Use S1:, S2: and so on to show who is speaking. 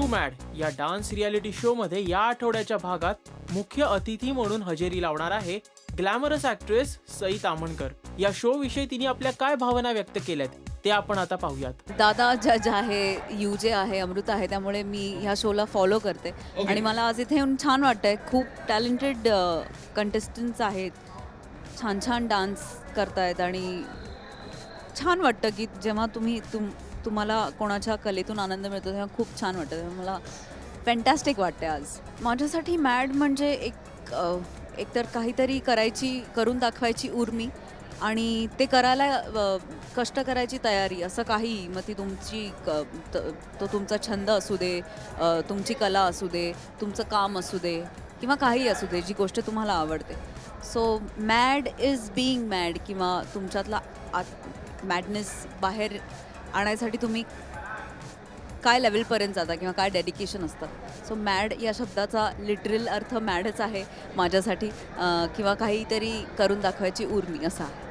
S1: Mad या dance reality show मध्ये या आठवड्याच्या भागात मुख्य अतिथी म्हणून हजेरी लावणार आहे ग्लॅमरस ॲक्ट्रेस सई ताम्हणकर. या शो विषयी तिने आपल्या काय भावना व्यक्त केल्यात ते आपण आता पाहूयात.
S2: दादा जज आहे, युजे आहे, अमृता आहे, त्यामुळे मी ह्या शोला फॉलो करते आणि मला आज इथे येऊन छान वाटतंय. खूप टॅलेंटेड कंटेस्टंट्स आहेत, छान छान डान्स करतायत आणि छान वाटतं की जेव्हा तुम्हाला कोणाच्या कलेतून आनंद मिळतो तेव्हा खूप छान वाटतं. तेव्हा मला फॅन्टॅस्टिक वाटते आज. माझ्यासाठी मॅड म्हणजे एकतर काहीतरी करून दाखवायची उर्मी आणि ते करायला कष्ट करायची तयारी, असं काही. मग ती तो तुमचा छंद असू दे, तुमची कला असू दे, तुमचं काम असू दे किंवा काही असू दे, जी गोष्ट तुम्हाला आवडते. So mad is being mad, किंवा तुमच्यातला मॅडनेस बाहेर आणायसाठी तुम्ही काय लेवलपर्यंत जाता किंवा काय डेडिकेशन असतं. सो मॅड या शब्दाचा लिटरल अर्थ मॅडच आहे माझ्यासाठी, किंवा काहीतरी करून दाखवायची उर्मी असा आहे.